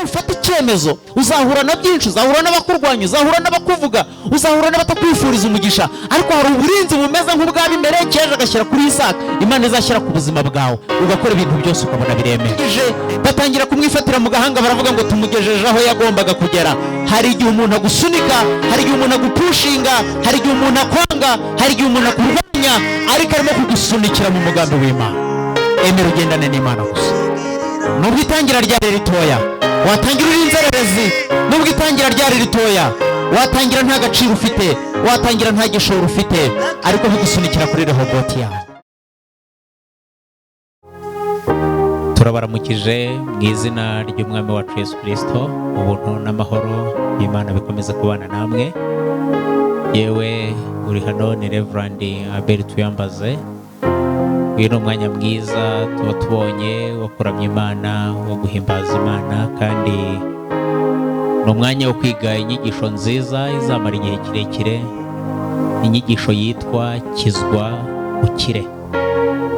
nufata icyemezo uzahura na byinshi, uzahura n'abakurwanya, uzahura n'abakuvuga, uzahura n'abatakwifuriza umugisha, ariko hari uburinzi bumeze nk'ubw'Abimeleki yaje agashyira kuri Isaka, Imana izashyira ku buzima bwawe ugakora ibintu byose ukabona biremeje. Batangira kumwifatira mu gahanga, baravuga ngo tumugejeje aho yagombaga kugera. Hari igihe umuntu agusunika, hari igihe umuntu agupushinga, hari igihe umuntu akwanga, hari igihe umuntu akurwanya, ariko arimo kugusunikira mu mugambi w'Imana. Emera ugendane n'Imana gusa. Nubwo itangira ryari ritoya, watangira uri inzererezi. Nubwo itangira ryari ritoya, watangira nta gaciro ufite, watangira nta gishoro ufite, ariko bigusunikira kuri Rehoboti yawe. Turabaramukije mu izina ry'Umwami wacu Yesu Kristo. Ubuntu n'amahoro y'Imana bikomeza kubana namwe. Yewe uri hano ni Reverend Abel Tuyambaze. Uyu ni umwanya mwiza tuba tubonye wo kuramya Imana, wo guhimbaza Imana, kandi ni umwanya wo kwiga inyigisho nziza izamara igihe kirekire, inyigisho yitwa kizwa ukire.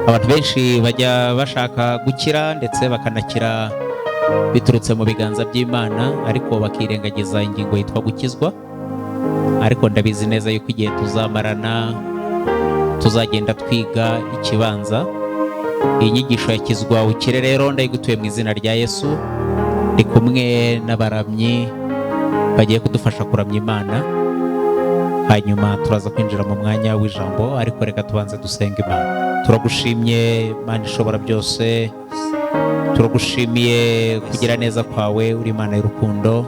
Abantu benshi bajya bashaka gukira ndetse bakanakira biturutse mu biganza by'Imana, ariko bakirengagiza ingingo yitwa gukizwa. Ariko ndabizi neza yuko igihe tuzamarana tuzagenda twiga ikibanza. Iyi nyigisho ya kizwa ukire rero ndayigutuye mu izina rya Yesu, ndi kumwe n'abaramyi bagiye kudufasha kuramya Imana, hanyuma turaza kwinjira mu mwanya w'ijambo. Ariko reka tubanze dusenga Imana. Turagushimye Mana ishobora byose, turagushimiye kugira neza kwawe, uri Imana y'urukundo.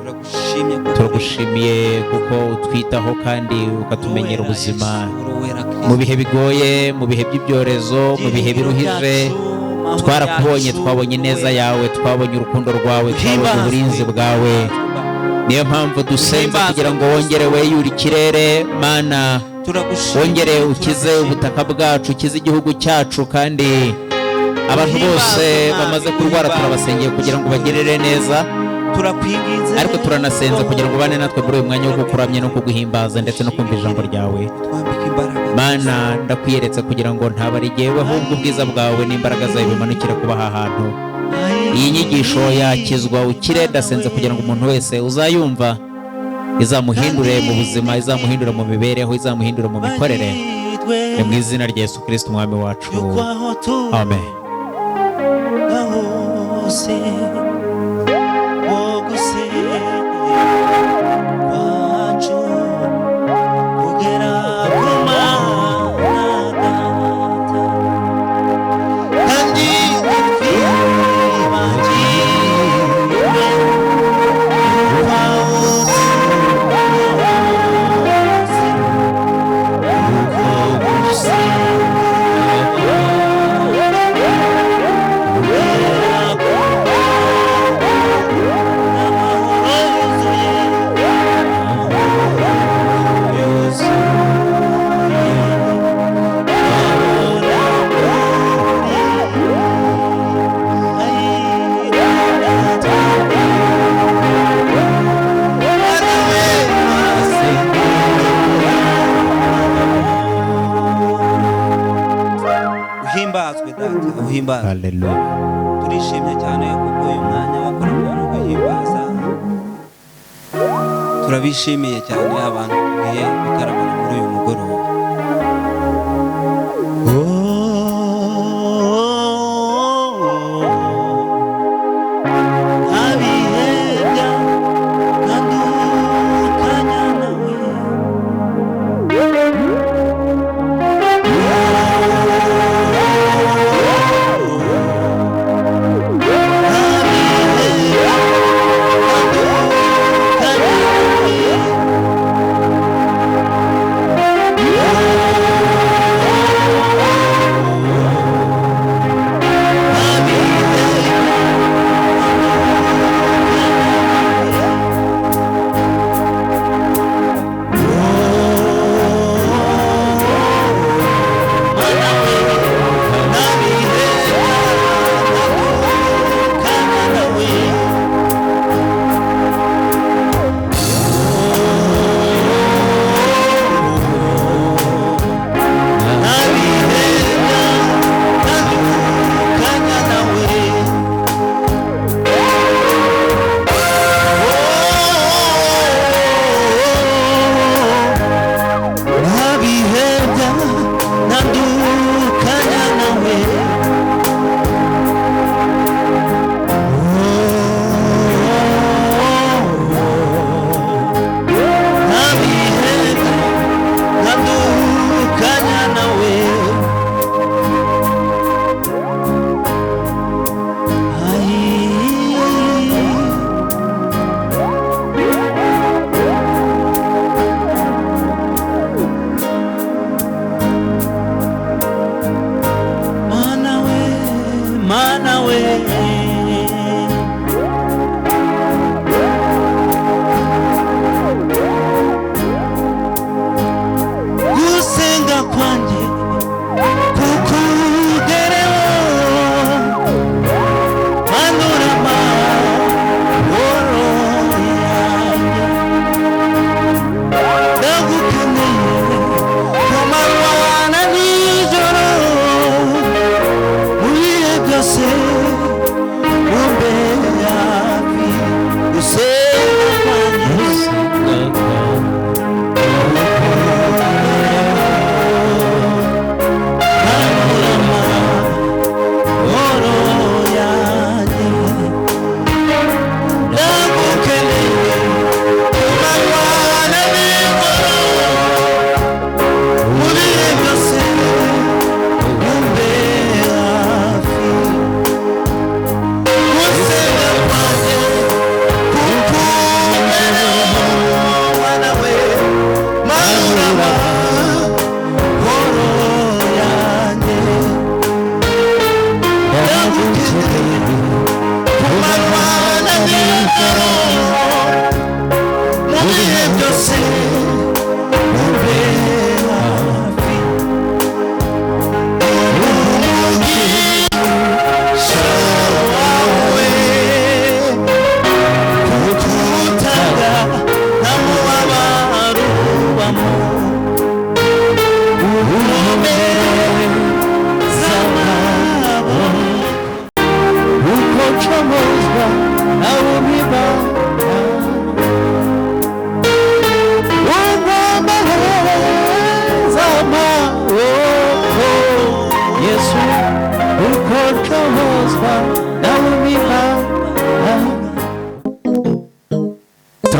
Turagushimiye kuko utwitaho kandi ukatumenyera ubuzima mu bihe bigoye, mu bihe by'ibyorezo, mu bihe biruhije. Twarakubonye, twabonye neza yawe, twabonye urukundo rwawe, twabonye uburinzi bwawe. Niyo mpamvu dusenga kugira ngo wongere weyure ikirere Mana, wongere ukize ubutaka bwacu, ukize igihugu cyacu, kandi abantu bose bamaze kurwara turabasengeye kugira ngo bagirire neza. Ariko turanasenza kugira ngo bane natwe muri uyu mwanya wo kukuramya no kuguhimbaza ndetse no kumva ijambo ryawe. Mana ndakwiyeretse kugira ngo ntabari jyewe, ahubwo ubwiza bwawe n'imbaraga zawe bimanukire kuba aha hantu. Iyi nyigisho yakizwa ukire ndasenze kugira ngo umuntu wese uzayumva izamuhindure mu buzima, izamuhindure mu mibereho, izamuhindure mu mikorere. Ni mu izina rya Yesu Kristo umwami wacu, amen. Haleluya. Turishimye cyane kuko uyu mwanya wakoranye no guhimbaza. Turabishimiye cyane abantu tugiye gutaramana muri uyu mugoroba. Yeah.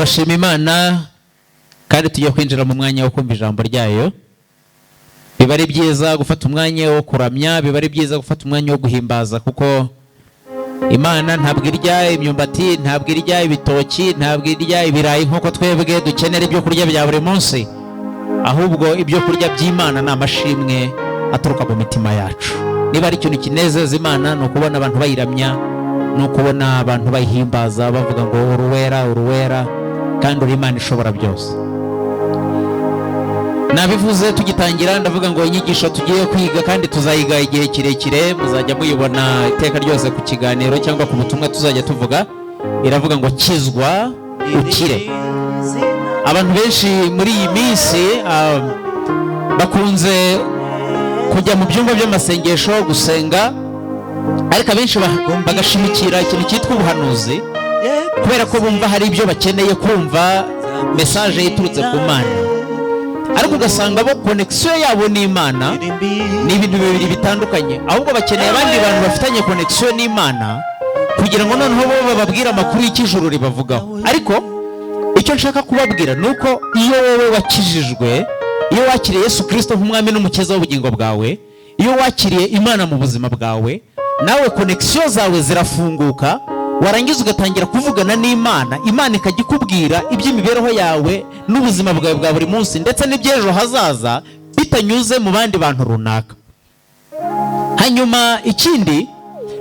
turashima Imana kandi tugiye kwinjira mu mwanya wo kumva ijambo ryayo. Biba ari byiza gufata umwanya wo kuramya, biba ari byiza gufata umwanya wo guhimbaza, kuko Imana ntabwo irya imyumbati, ntabwo irya ibitoki, ntabwo irya ibirayi nk'uko twebwe dukenera ibyo kurya bya buri munsi, ahubwo ibyo kurya by'Imana ni amashimwe aturuka mu mitima yacu. Niba ari ikintu kinezeza Imana ni ukubona abantu bayiramya, ni ukubona abantu bayihimbaza bavuga ngo uruwera uruwera, kandi uri Imana ishobora byose. Nabivuze tugitangira, ndavuga ngo inyigisho tugiye kwiga kandi tuzayiga igihe kirekire, muzajya muyibona iteka ryose ku kiganiro cyangwa ku butumwa tuzajya tuvuga. Iravuga ngo kizwa ukire. Abantu benshi muri iyi minsi bakunze kujya mu byumba by'amasengesho gusenga, ariko abenshi bagashimikira ikintu cyitwa ubuhanuzi, kubera ko bumva hari ibyo bakeneye kumva, message iturutse ku Mana. Ariko ugasanga bo connection yabo n'Imana ni ibintu bibiri bitandukanye, ahubwo bakeneye abandi bantu bafitanye connection n'Imana kugira ngo noneho bo bababwire amakuru y'ikijuru ribavugaho. Ariko icyo nshaka kubabwira nuko iyo wowe wakijijwe, iyo wakiriye Yesu Kristo nk'umwami n'umukiza w'ubugingo bwawe, iyo wakiriye Imana mu buzima bwawe, nawe connection zawe zirafunguka, warangiza ugatangira kuvugana n'Imana, Imana ikajya ikubwira iby'imibereho yawe n'ubuzima bwawe bwa buri munsi, ndetse n'iby'ejo hazaza bitanyuze mu bandi bantu runaka. Hanyuma ikindi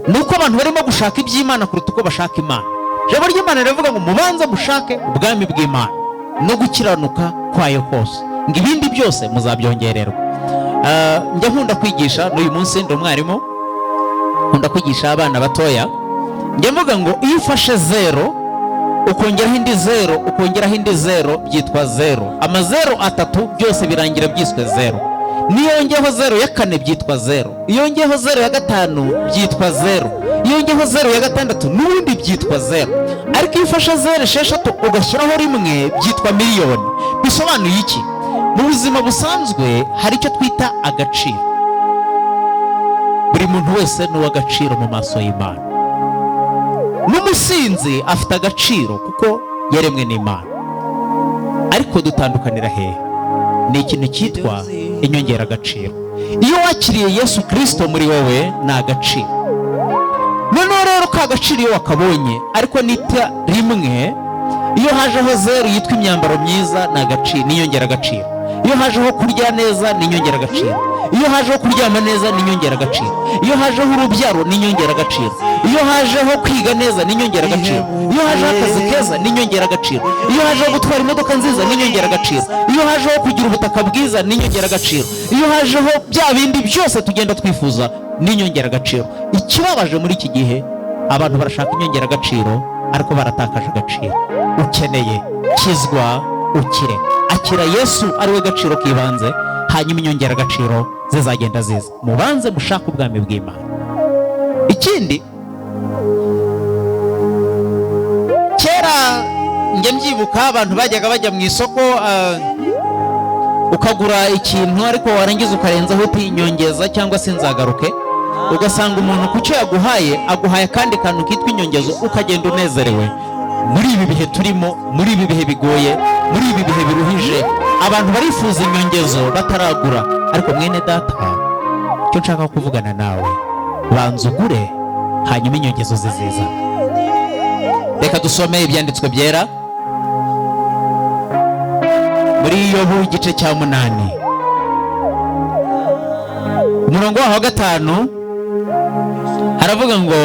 ni uko abantu barimo gushaka iby'Imana kuruta uko bashaka Imana. Ijambo ry'Imana rivuga ngo mubanze mushake ubwami bw'Imana no gukiranuka kwayo kose, ngo ibindi byose muzabyongererwa. Njya nkunda kwigisha, n'uyu munsi ndi umwarimu, nkunda kwigisha abana batoya. Njya mvuga ngo iyo ufashe 0 ukongeraho indi 0 ukongeraho indi 0 byitwa 0. Amazero atatu byose birangira byiswe 0. Niyo yongeyeho 0 ya 4 byitwa 0. Iyo yongeyeho 0 ya 5 byitwa 0. Iyo yongeyeho 0 ya 6 n'ubundi byitwa 0. Ariko iyo ufashe 0 esheshatu ugashyiraho rimwe byitwa miliyoni. Bisobanuye iki? Mu buzima busanzwe hari icyo twita agaciro. Buri muntu wese ni uw'agaciro mu maso y'Imana. N'umusinzi afite agaciro kuko yaremwe n'Imana. Ariko dutandukanira hehe? Ni ikintu cyitwa inyongera agaciro. Iyo wakiriye Yesu Kristo muri wowe ni agaciro. Noneho rero ka agaciro iyo wakabonye, ariko nita rimwe, iyo hajeho 0 yitwa imyambaro myiza ni agaciro, ni inyongera agaciro. Iyo hajeho kurya neza ni inyongera agaciro. Iyo hajeho kuryama neza ni inyongera agaciro. Iyo hajeho urubyaro ni inyongera agaciro. Iyo hajeho kwiga neza ni inyongera agaciro. Iyo hajeho akazi keza ni inyongera agaciro. Iyo hajeho gutwara imodoka nziza ni inyongera agaciro. Iyo hajeho kugira ubutaka bwiza ni inyongera agaciro. Iyo hajeho bya bindi byose tugenda twifuza ni inyongera agaciro. Ikibabaje muri iki gihe, abantu barashaka inyongera agaciro ariko baratakaje agaciro. Ukeneye kizwa ukire. Akira Yesu ari we gaciro kibanze, hanyuma inyongera agaciro zizagenda ziza. Mubanze mushaka ubwami bw'Imana. Ikindi, kera njye mbyibuka abantu bajyaga bajya mu isoko ukagura ikintu, ariko warangiza ukarenzaho uti inyongeza cyangwa se nzagaruke, ugasanga umuntu ku cyo yaguhaye aguhaye kandi kantu kitwa inyongezo, ukagenda unezerewe. Muri ibi bihe turimo, muri ibi bihe bigoye, muri ibi bihe biruhije, abantu barifuza inyongezo bataragura. Ariko mwene data, icyo nshaka kuvugana nawe, banza ugure hanyuma inyongezo ziziza. Reka dusome ibyanditswe byera muri Yobu igice cya 8 umurongo wa 5 haravuga ngo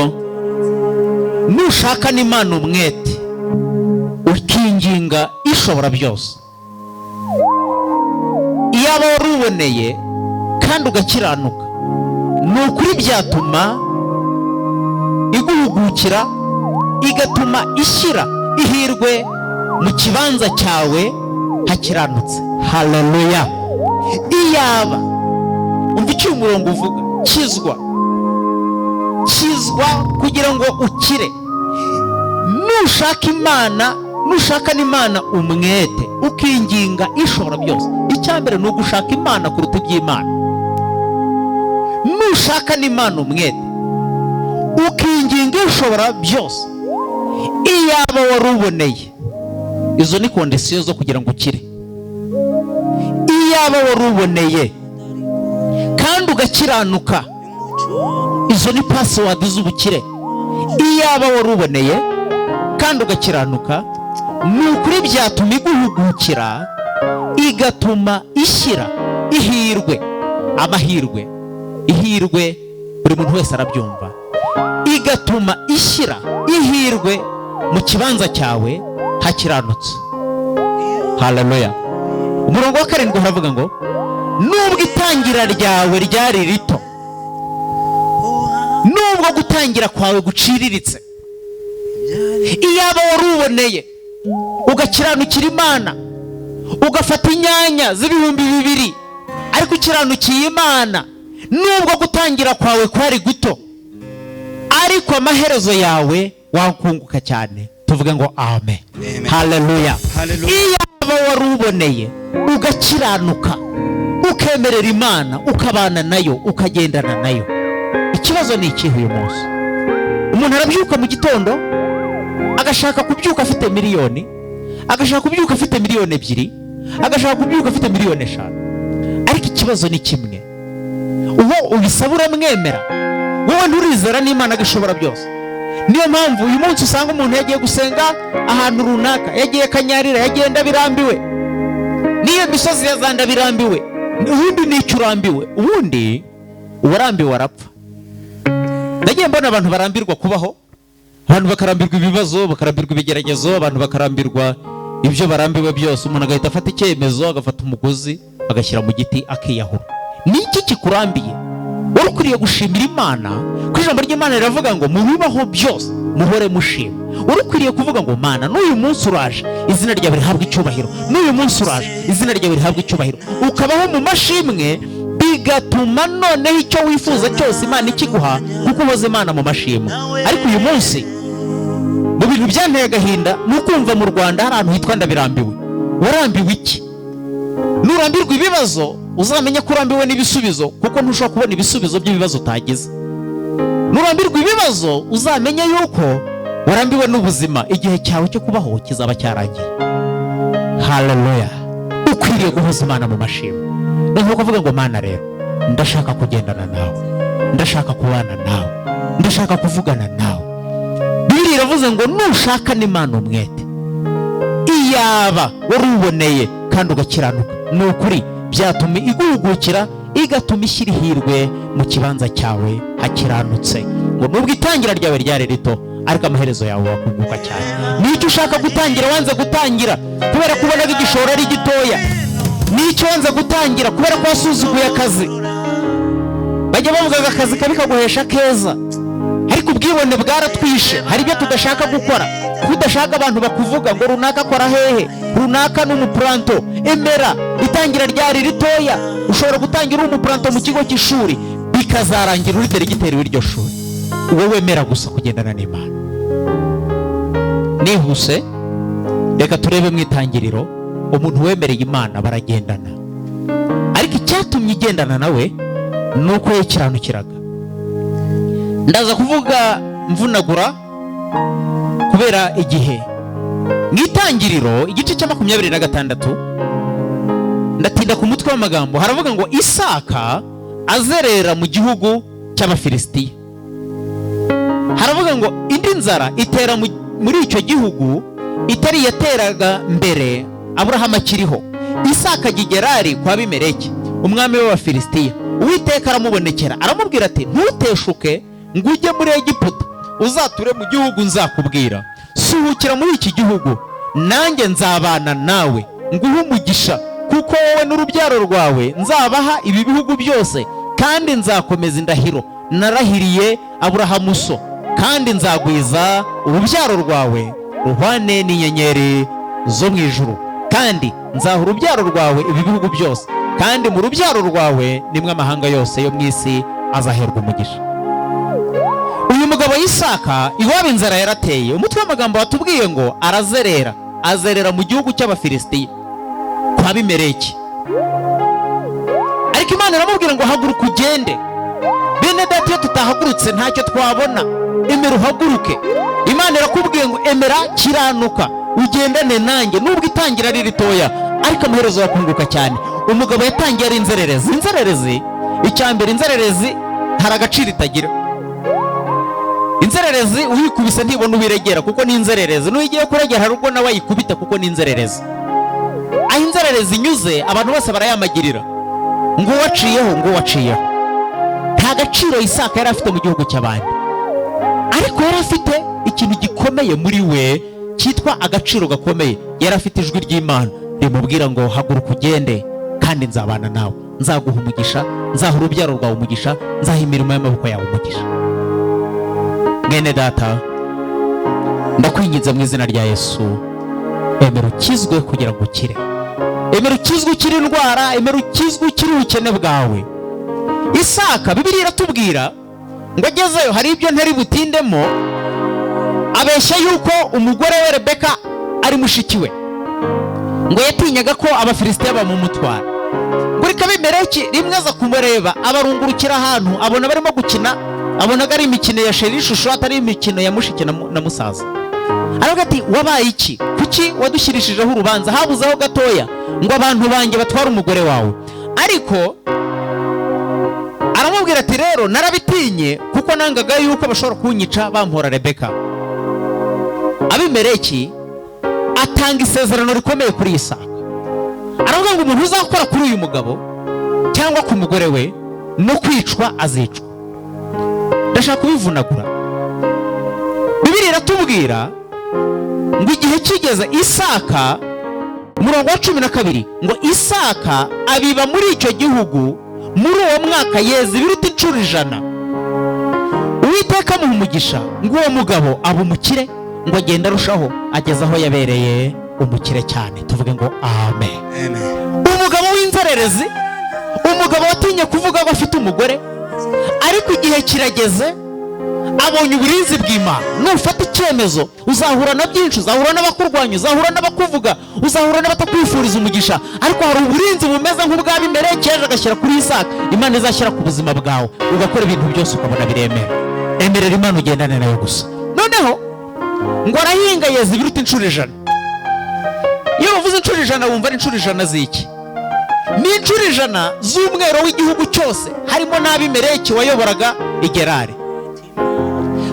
nushaka n'Imana umwete ukinginga ishobora byose, iyaba waruboneye kandi ugakiranuka, ni ukuri byatuma iguhugukira, igatuma ishyira ihirwe mu kibanza cyawe hakiranutse. Haleluya! Iyaba, umva icyo umurongo uvuga, kizwa kugira ngo ukire. Nushaka n'Imana umwete ukinginga ishobora byose. Icyambere ni ugushaka Imana kuruta iby'Imana. Nushaka n'Imana umwete ukinginga ishobora byose, iyaba waruboneye izo ni kondisiyo zo kugira ngo ukire. Iyaba wari uboneye kandi ugakiranuka, izo ni pasiwadi z'ubukire. Iyaba wari uboneye kandi ugakiranuka, ni ukuri byatuma iguhugukira, igatuma ishyira ihirwe, amahirwe, ihirwe buri muntu wese arabyumva, igatuma ishyira ihirwe mu kibanza cyawe hakiranutse. Haleluya. Umurongo wa 7 haravuga ngo nubwo itangira ryawe ryari rito, nubwo gutangira kwawe guciriritse, iyaba wari uboneye ugakiranukira Imana, ugafata inyanya z'ibihumbi 2, ariko ukiranukiye Imana, nubwo gutangira kwawe kwari guto, ariko amaherezo yawe wakunguka cyane. Tuvuge ngo amen. Haleluya. Iyaba wari uboneye ugakiranuka, ukemerera Imana, ukabana nayo, ukagendana nayo. Ikibazo ni ikihe uyu munsi? Umuntu arabyuka mu gitondo agashaka kubyuka afite miliyoni, agashaka kubyuka afite miliyoni 2, agashaka kubyuka afite miliyoni 5, ariko ikibazo ni kimwe: uwo ubisaba uramwemera, wowe nturizera n'Imana gashobora byose. Niyo mpamvu uyu munsi usanga umuntu yagiye gusenga ahantu runaka, yagiye Kanyarira, yagiye Ndabirambiwe, niyo misozi ya Zandabirambiwe, ubundi nicyo urambiwe, ubundi uwarambiwe arapfa. Nagiye mbona abantu barambirwa kubaho, abantu bakarambirwa ibibazo, bakarambirwa ibigeragezo, abantu bakarambirwa ibyo barambiwe byose. Umuntu agahita afata icyemezo, agafata umugozi agashyira mu giti akiyahura. Niki kikurambiye? Wari ukwiriye gushimira Imana, ko ijambo ry'Imana riravuga ngo mu bibaho byose muhore mushima. Wari ukwiriye kuvuga ngo Mana, n'uyu munsi uraje, izina ryawe rihabwa icyubahiro, n'uyu munsi uraje, izina ryawe rihabwa icyubahiro, ukabaho mu mashimwe, bigatuma noneho icyo wifuza cyose Imana ikiguha, kuko uhoze Imana mu mashimwe. Ariko uyu munsi mu bintu byanteye agahinda ni ukumva mu Rwanda hari ahantu hitwa Ndabirambiwe. Warambiwe iki? Nurambirwa ibibazo uzamenya ko urambiwe n'ibisubizo, kuko ntushobora kubona ibisubizo by'ibibazo utagize. Nurambirwa ibibazo uzamenya yuko warambiwe n'ubuzima, igihe cyawe cyo kubaho kizaba cyarangiye. Haleluya. Ukwiriye guhoza Imana mu mashimwe. Nubwo kuvuga ngo Mana rero, ndashaka kugendana nawe, ndashaka kubana nawe, ndashaka kuvugana nawe. Bibiliya iravuze ngo nushaka n'Imana umwete, iyaba wari uboneye kandi ugakiranuka, ni ukuri byatuma iguhugukira, igatuma ishyira ihirwe mu kibanza cyawe hakiranutse. Ngo nubwo itangira ryawe ryari rito, ariko amaherezo yawe wakunguka cyane. Nicyo ushaka gutangira wanze gutangira kubera kubonaga igishoro ari gitoya, nicyo wanze gutangira kubera ko wasuzuguye akazi. Bajya bavuga akazi kabi kaguhesha keza, ariko ubwibone bwaratwishe. Hari ibyo tudashaka gukora, tudashaka abantu bakuvuga ngo runaka akora hehe, runaka n'umupuranto. Emera itangira ryari ritoya. Ushobora gutangira umupuranto mu kigo cy'ishuri, bikazarangira uri deregiteri w'iryo shuri. Wowe emera gusa kugendana n'Imana. Nihuse reka turebe mu itangiriro, umuntu wemereye Imana baragendana, ariko icyatumye igendana nawe ni uko yakiranukiraga. Ndaza kuvuga mvunagura kubera igihe. Mu itangiriro igice cya 26 ndatinda ku mutwe w'amagambo, haravuga ngo Isaka azerera mu gihugu cy'Abafilisitiya. Haravuga ngo indi nzara itera muri icyo gihugu itari yateraga mbere Aburahamu akiriho. Isaka Gerari kwa Abimeleki umwami w'Abafilisitiya. Uwiteka aramubonekera aramubwira ati, ntuteshuke ngo ujye muri Egiputa, uzature mu gihugu nzakubwira. Suhukira muri iki gihugu, nanjye nzabana nawe nguhe umugisha, kuko wowe n'urubyaro rwawe nzabaha ibi bihugu byose, kandi nzakomeza indahiro narahiriye Aburahamu so, kandi nzagwiza urubyaro rwawe ruhwane n'inyenyeri zo mu ijuru, kandi nzaha urubyaro rwawe ibi bihugu byose, kandi mu rubyaro rwawe nimwe amahanga yose yo mu isi azaherwa umugisha. Uyu mugabo Isaka iwabo inzara yarateye. Umutwe w'amagambo watubwiye ngo arazerera, azerera mu gihugu cy'Abafilisitiya kwa Abimeleki. Ariko Imana iramubwira ngo haguruka ugende. Bene data, iyo tutahagurutse ntacyo twabona. Emera uhaguruke. Imana Imana irakubwiye ngo emera kiranuka ugendane nanjye, nubwo itangira ari ritoya ariko amaherezo yakunguka cyane. Umugabo yatangiye ari inzererezi. Icyambere, inzererezi hari agaciro itagira. Inzererezi uyikubise ntibona ubiregera kuko ni inzererezi, n'ugiye kuregera hari ubwo nawe ayikubita kuko ni inzererezi. Aho inzererezi inyuze abantu bose barayamagirira, ngo waciyeho. Nta gaciro Isaka yari afite mu gihugu cy'abandi, ariko yari afite ikintu gikomeye muri we cyitwa agaciro gakomeye. Yari afite ijwi ry'Imana rimubwira ngo haguruka ugende kandi nzabana nawe, nzaguha umugisha, nzaha urubyaro rwawe umugisha, nzaha imirimo y'amaboko yawe umugisha. Mwene data, ndakwinginze mu izina rya Yesu, emera ukizwe kugira ngo ukire. Emera ukizwe ukiri indwara, emera ukizwe ukiri ubukene bwawe. Isaka Bibiliya iratubwira ngo agezeyo, hari ibyo ntari butindemo, abeshya yuko umugore we Rebeka ari mushiki we, ngo yatinyaga ko Abafilisitiya bamumutwara. Ngo reka Abimeleki rimwe aza kumureba, abarungurukira ahantu abona barimo gukina, abonaga ari imikino ya sheri ishusho atari imikino ya mushiki na musaza. Aravuga ati wabaye iki? Kuki wadushyirishijeho urubanza? Habuzeho gatoya ngo abantu banjye batware umugore wawe. Ariko aramubwira ati rero narabitinye kuko nangaga yuko bashobora kunyica bampora Rebeka. Abimeleki atanga isezerano rikomeye kuri Isaka. Aravuga ngo umuntu uzakora kuri uyu mugabo cyangwa ku mugore we no kwicwa azicwa. Ndashaka kubivunagura. Bibiliya iratubwira ngo igihe kigeze Isaka, umurongo wa 12, ngo Isaka abiba muri icyo gihugu muri uwo mwaka yeza ibiruta 100. Uwiteka amuha umugisha ngo uwo mugabo aba umukire, ngo agenda arushaho ageze aho yabereye umukire cyane. Tuvuge ngo amen. Umugabo w'inzererezi, umugabo watinye kuvuga ko afite umugore, ariko igihe kirageze abonye uburinzi bw'Imana. Nufata icyemezo uzahura na byinshi, uzahura n'abakurwanya, uzahura n'abakuvuga, uzahura n'abatakwifuriza umugisha, ariko hari uburinzi bumeze nk'ubw'Abimeleki yaje agashyira kuri Isaka. Imana izashyira ku buzima bwawe ugakora ibintu byose ukabona biremera. Emerera Imana ugendane nayo gusa. Noneho ngo arahinga yeza ibiruta 100. Iyo bavuze 100 wumva ari 100 z'iki? Ni 100 z'umwero w'igihugu cyose, harimo n'Abimeleki wayoboraga Igerari.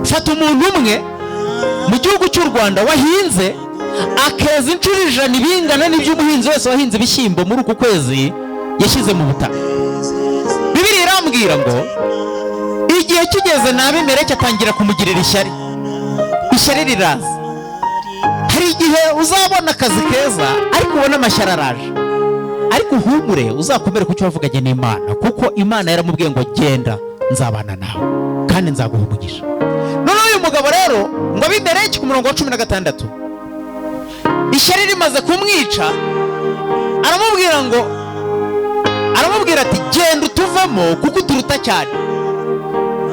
Fata umuntu umwe mu gihugu cy'u Rwanda wahinze akeza 100 bingana n'iby'umuhinzi wese wahinze ibishyimbo muri uku kwezi yashyize mu butaka. Bibiliya irambwira ngo igihe kigeze n'Abimeleki atangira kumugirira ishyari. Ishyari riraza. Hari igihe uzabona akazi keza ariko ubona amashyari araje, ariko uhumure uzakomere ku cyo wavuganye n'Imana, kuko Imana yaramubwiye ngo genda nzabana nawe kandi nzaguha umugisha. None uyu mugabo rero ngo Abimeleki ku murongo wa 16, ishyari rimaze kumwica, aramubwira ati genda utuvemo kuko uturuta cyane.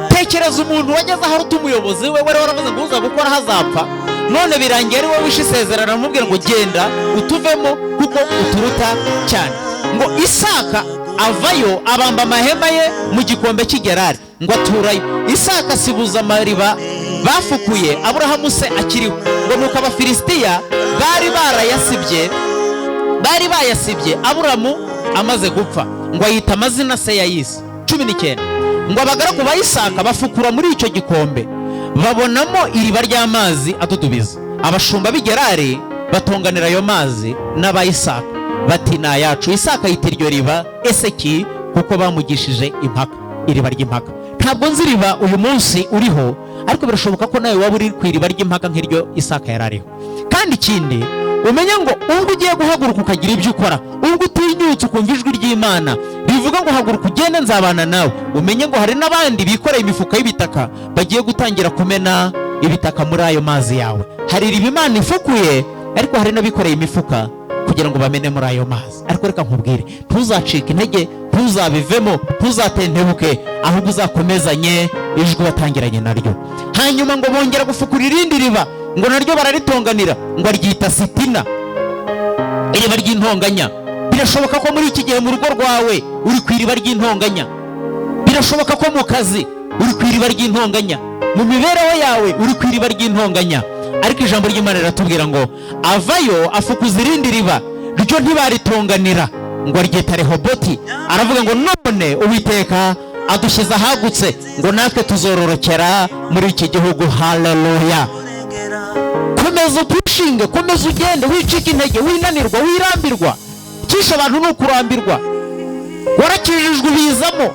Tekereza umuntu wageze aho aruta umuyobozi we, wari waravuze ngo uza gukora hazapfa, none birangiye ari wowe wishe isezerano, aramubwira ngo genda utuvemo kuko uturuta cyane. Ngo Isaka avayo abamba amahema ye mu gikombe cy'Igerari, ngo aturayo. Isaka asibuza amariba bafukuye Aburahamu se akiriho. Ngo nuko Abafilisitiya bari bayasibye Aburahamu amaze gupfa, ngo ayita amazina se yayise. 19. Ngo abagaragu ba Isaka bafukura muri icyo gikombe, babonamo iriba ry'amazi adudubiza. Abashumba b'Igerari batonganira ayo mazi n'aba Isaka bati na yacu. Isaka yita iryo riba Eseki kuko bamugishije impaka, iriba ry'impaka. Ntabwo nzi riba uyu munsi uriho, ariko birashoboka ko nawe waba uri ku iriba ry'impaka nk'iryo Isaka yarariho. Kandi ikindi umenya ngo ubwo ugiye guhaguruka ukagira ibyo ukora, ubwo utinyutse ukumva ijwi ry'Imana bivuga ngo haguruka ugende nzabana nawe, umenye ngo hari n'abandi bikoreye imifuka y'ibitaka bagiye gutangira kumena ibitaka muri ayo mazi yawe. Hari iriba Imana ifukuye, ariko hari n'abikoreye imifuka kugira ngo bamene muri ayo mazi. Ariko reka nkubwire, ntuzacike intege, ntuzabivemo, ntuzatentebuke, ahubwo uzakomezanye ijwi watangiranye naryo. Hanyuma ngo bongera gufukura irindi riba, ngo naryo bararitonganira, ngo aryita Sitina, iriba ry'intonganya. Birashoboka ko muri iki gihe mu rugo rwawe uri ku iriba ry'intonganya. Birashoboka ko mu kazi uri ku iriba ry'intonganya. mu mibereho yawe uri ku iriba ry'intonganya, ariko ijambo ry'Imana riratubwira ngo avayo afukuza irindi riba ryo ntibaritonganira ngo aryita Rehoboti. Aravuga ngo none Uwiteka adushyize ahagutse ngo natwe tuzororokera muri iki gihugu. Haleluya. Komeza upushinge, komeza ugende, wicika intege, winanirwa, wirambirwa. Kisha abantu ni ukurambirwa. Warakijijwe ubizamo,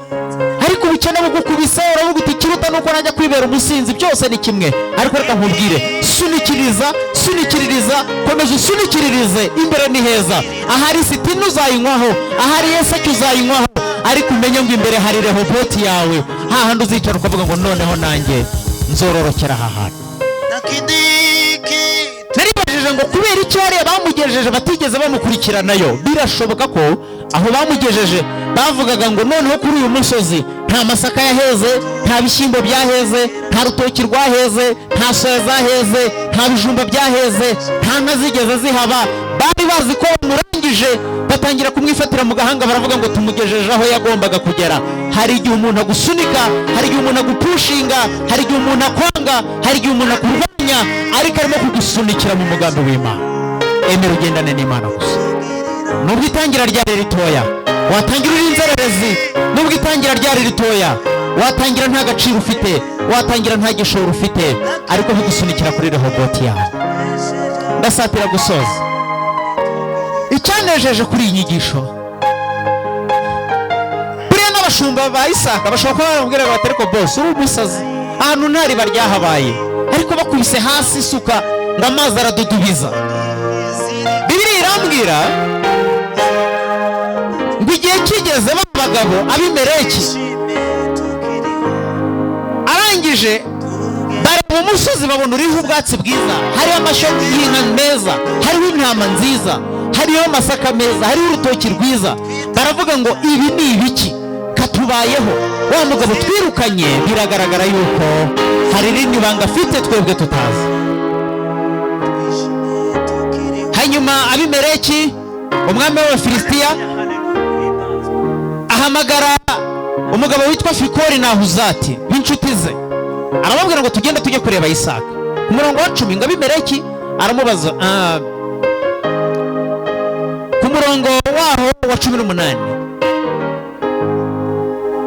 ariko ubukene bugukubise uravuga uti ikiruta nuko najya kwibera umusinzi, byose ni kimwe. Ariko reka nkubwire, sunikiririza, komeza usunikiririze, imbere ni heza. Ahari sitini uzayinywaho, ahari Yeseki uzayinywaho, ariko umenye ngo imbere hari Rehoboti yawe, hahandi uzicara ukavuga ngo noneho nanjye nzororokera aha hantu. Naribajije ngo kubera icyo hariya bamugejeje batigeze bamukurikiranayo. Birashoboka ko aho bamugejeje bavugaga ngo noneho kuri uyu musozi nta masaka yaheze, nta bishyimbo byaheze, nta rutoki rwaheze, nta soya zaheze, nta bijumba byaheze, nta nka zigeze zihaba. Bari bazi ko bamurangije, batangira kumwifatira mu gahanga, baravuga ngo tumugejeje aho yagombaga kugera. Hari igihe umuntu agusunika, hari igihe umuntu agupushinga, hari igihe umuntu akwanga, hari igihe umuntu akurwanya, ariko arimo kugusunikira mu mugambi w'Imana. Emera ugendane n'Imana gusa. Nubwo itangira ryari ritoya, watangira uri inzererezi. Nubwo itangira ryari ritoya, watangira nta gaciro ufite, watangira nta gishoro ufite, ariko bigusunikira kuri Rehoboti yawe. Ndasatira gusoza. Icyanejeje kuri iyi nyigisho, buriya n'abashumba ba Isaka bashobora kuba baramubwira bati ariko boss uri umusazi, ahantu nta riba ryahabaye, ariko bakubise hasi isuka ngo amazi aradudubiza. Bibiliya irambwira ngo igihe kigeze babagabo Abimeleki arangije bareba umusozi babona uriho ubwatsi bwiza, hariho amashyo y'inka meza, hariho intama nziza, hariho amasaka meza, hariho urutoki rwiza. Baravuga ngo ibi ni ibiki katubayeho? Wa mugabo twirukanye biragaragara yuko hari irindi banga afite twebwe tutazi. Hanyuma Abimeleki umwami w'Abafilisitiya ahamagara umugabo witwa Fikoli na Ahuzati b'inshuti ze, arababwira ngo tugende tujye kureba Isaka. Ku murongo wa 10 ngo Abimeleki aramubaza, ku murongo waho wa 18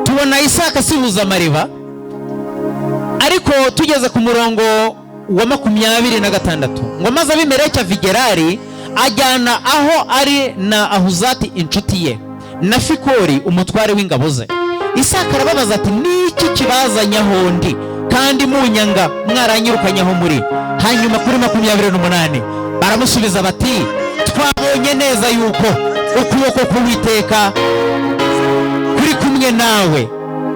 tubona Isaka asibuza amariba, ariko tugeze ku murongo wa 26 ngo maze Abimeleki ava i Gerari ajyana aho ari na Ahuzati inshuti ye na Fikoli umutware w'ingabo ze. Isaka arababaza ati niki kibazanya hondi kandi munyanga mwaranyirukanyaho muri? Hanyuma kuri 28 baramusubiza bati twabonye neza yuko ukuboko k'Uwiteka kuri kumwe nawe,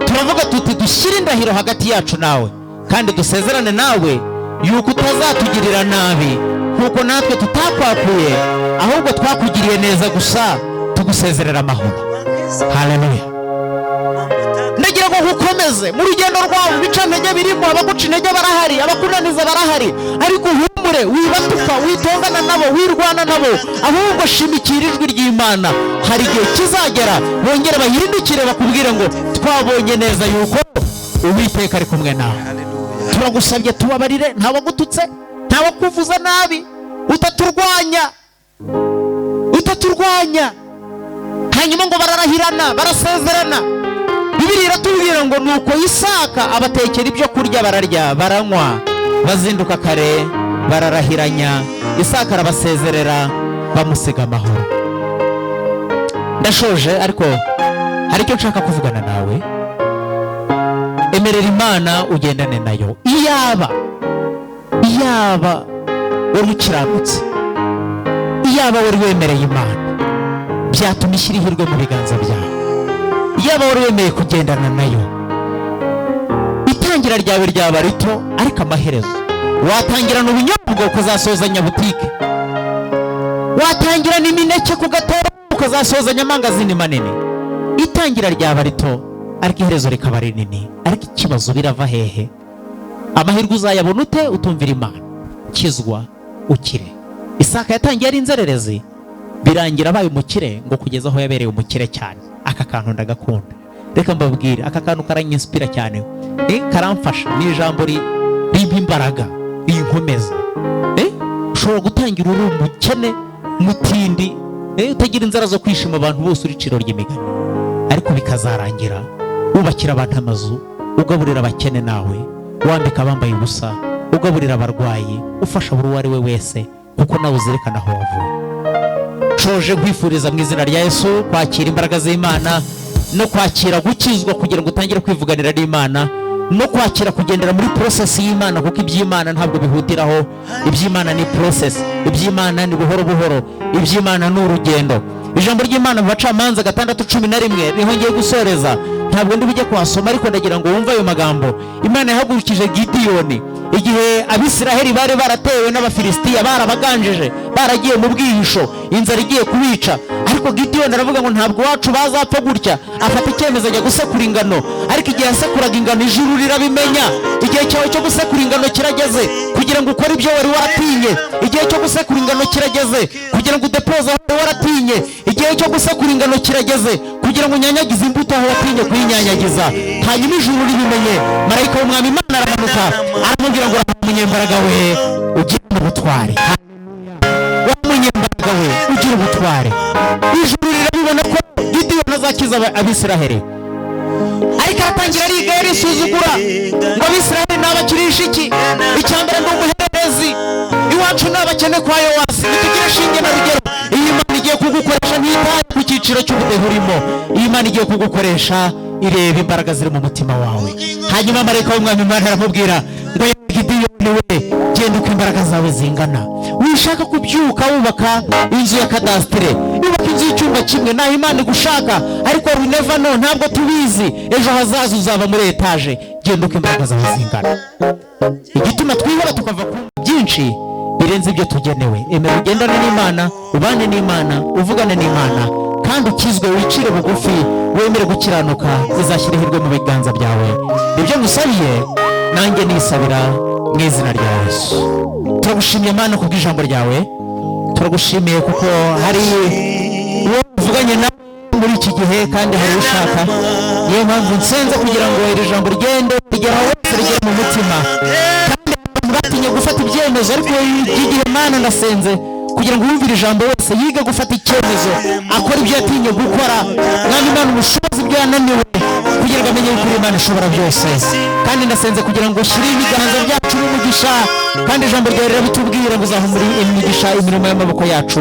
turavuga tuti dushyire indahiro hagati yacu nawe kandi dusezerane nawe yuko utazatugirira nabi kuko natwe tutakwakuye, ahubwo twakugiriye neza gusa tugusezerera amahoro. Haleluya. Ndagira ngo ukomeze mu rugendo rwawe, bica intege birimo, abaguca intege barahari, abakunaniza barahari, ariko uhumure, wibatuka, witongana nabo, wirwana nabo, ahubwo shimikira ijwi ry'Imana. Hari igihe kizagera bongera bahindukire bakubwire ngo twabonye neza yuko Uwiteka ari kumwe nawe. Turagusabye tubabarire, ntawagututse, ntawakuvuza nabi, utaturwanya. Hanyuma ngo bararahirana, barasezerana. Bibiliya iratubwira ngo nuko Isaka abatekera ibyo kurya, bararya, baranywa, bazinduka kare, bararahiranya. Isaka arabasezerera, bamusiga amahoro. Ndashoje, ariko hari icyo nshaka kuvugana nawe. Emerera Imana ugendane nayo. Iyaba wari ukiranutse, iyaba wari wemereye Imana, byatuma ishyira ihirwe mu biganza byawe. Iyaba wari wemeye kugendana nayo, itangira ryawe ryaba rito, ariko amaherezo watangirana ubunyobwa ukazasoza nyabutike, watangirana imineke ku gatebo ukazasozanya amangazini manini. Itangira ryaba rito, ariko iherezo rikaba rinini. Ariko ikibazo birava hehe? Amahirwe uzayabona ute utumvira Imana? Kizwa ukire. Isaka yatangiye ari inzererezi, birangira abaye umukire, ngo kugeza aho yabereye umukire cyane. Aka kantu ndagakunda. reka mbabwire aka kantu karanyinsipira cyane, karamfasha. Ni ijambo rimpa imbaraga, rinkomeza. Ushobora gutangira uri umukene, mutindi, utagira inzara zo kwishima abantu bose uri iciro ry'imigani, ariko bikazarangira wubakira abantu amazu, ugaburira abakene nawe, wambika abambaye ubusa, ugaburira abarwayi, ufasha buri uwo ari we wese, kuko nawe uzirikana aho wavuye. Shoje nkwifuriza mu izina rya Yesu kwakira imbaraga z'Imana no kwakira gukizwa kugira ngo utangire kwivuganira n'Imana, no kwakira kugendera muri process y'Imana, kuko iby'Imana ntabwo bihutiraho. Iby'Imana ni process, iby'Imana ni buhoro buhoro, iby'Imana ni urugendo. Ijambo ry'Imana mu Bacamanza 6:11 niho ngiye gusoreza, ntabwo ndi bujye kuhasoma, ariko ndagira ngo wumve ayo magambo. Imana yahagurukije Gideyoni igihe Abisiraheli bari baratewe n'Abafilisitiya, barabaganjeje, baragiye mu bwihisho, inzara igiye kubica, ariko Gideyoni aravuga ngo ntabwo wacu bazapfa gutya. Afata icyemezo ajya gusekura ingano, ariko igihe yasekuraga ingano ijuru rirabimenya. Igihe cyawe cyo gusekura ingano kirageze kugira ngo ukore ibyo wari waratinye. Igihe cyo gusekura ingano kirageze kugira ngo udepoze aho waratinye. Igihe cyo gusekura ingano kirageze kugira ngo unyanyagize imbuto aho watinye kuyinyanyagiza. Hanyuma ijuru ribimenye, marayika w'Umwami Imana aramanuka aramubwira ngo umunyembaraga we ugira ubutware, wa munyembaraga we ugira ubutware. Ijuru rirabibona ko Gideyoni azakiza Abisiraheli, ariko aratangira ariga yarisuzugura ngo Abisiraheli nabakirisha iki? Icyambere ndi umuherezi, iwacu nabakene kwa Yowasi, nitugire shinge na rugero. Iyi Imana igiye kugukoresha ntitaye ku cyiciro cy'ubudehe urimo. Iyi Imana igiye kugukoresha ireba imbaraga ziri mu mutima wawe. Hanyuma marayika w'Umwami Imana aramubwira ngo Gideyoni we, genda uko imbaraga zawe zingana. Wishaka kubyuka wubaka inzu ya kadasitire, yubaka inzu y'icyumba kimwe, naho Imana igushaka, ariko we never know, ntabwo tubizi ejo hazaza uzaba muri etaje. Genda uko imbaraga zawe zingana. Igituma twihora tukava ku byinshi birenze ibyo tugenewe. Emera ugendane n'Imana, ubane n'Imana, uvugane n'Imana, kandi ukizwe, wicire bugufi, wemere gukiranuka, izashyira ihirwe mu biganza byawe. Nibyo ngusabiye, nanjye nisabira mu izina rya Yesu. Turagushimiye Mana kubw'ijambo ryawe, turagushimiye kuko hari uwo uvuganye nawe muri iki gihe, kandi hari ushaka. Niyo mpamvu nsenze kugira ngo iri jambo rigende rigera wese, rigere mu mutima, kandi batinye gufata ibyemezo, ariko igihe Mana ndasenze kugira ngo wumvire ijambo wese yiga gufata icyemezo, akora ibyo yatinye gukora. Mwami Imana ubushobozi bwe yananiwe, kugira ngo amenye yuko Imana ishobora byose. Kandi ndasenze kugira ngo ushyire ibiganza byacu n'umugisha, kandi ijambo ryawe rirabitubwira ngo uzahumura imigisha imirimo y'amaboko yacu.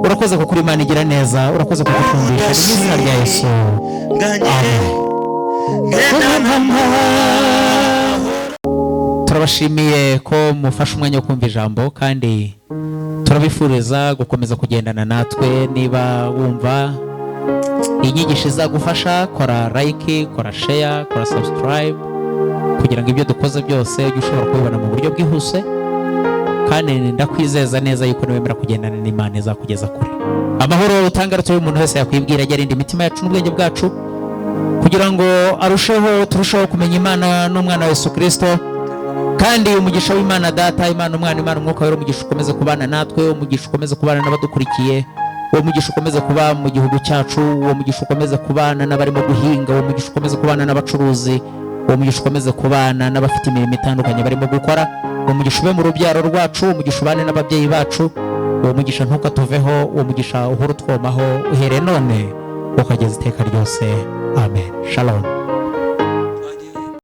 Urakoze kuko Imana igira neza, urakoze kuko twumvisha. Mu izina rya Yesu, turabashimiye ko mufashe umwanya wo kumva ijambo, kandi turabifuriza gukomeza kugendana natwe. Niba wumva inyigisho izagufasha, kora like, kora share, kora subscribe, kugira ngo ibyo dukoze byose ujye ushobora kubibona mu buryo bwihuse. Kandi ndakwizeza neza yuko niwemera kugendana n'Imana izakugeza kure. Amahoro utanga rutoye umuntu wese yakwibwira, ajya arinda imitima yacu n'ubwenge bwacu, kugira ngo turusheho kumenya Imana n'umwana wa Yesu Kristo. Kandi umugisha w'Imana Data, Imana Umwana, Imana Umwuka wera, umugisha ukomeze kubana natwe, umugisha ukomeze kubana n'abadukurikiye, uwo mugisha ukomeze kuba mu gihugu cyacu, uwo mugisha ukomeze kubana n'abarimo guhinga, uwo mugisha ukomeze kubana n'abacuruzi, uwo mugisha ukomeze kubana n'abafite imirimo itandukanye barimo gukora, uwo mugisha ube mu rubyaro rwacu, uwo mugisha ubane n'ababyeyi bacu, uwo mugisha ntukatuveho, uwo mugisha uhora utwomaho uhereye none ukageza iteka ryose. Amen. Shalom.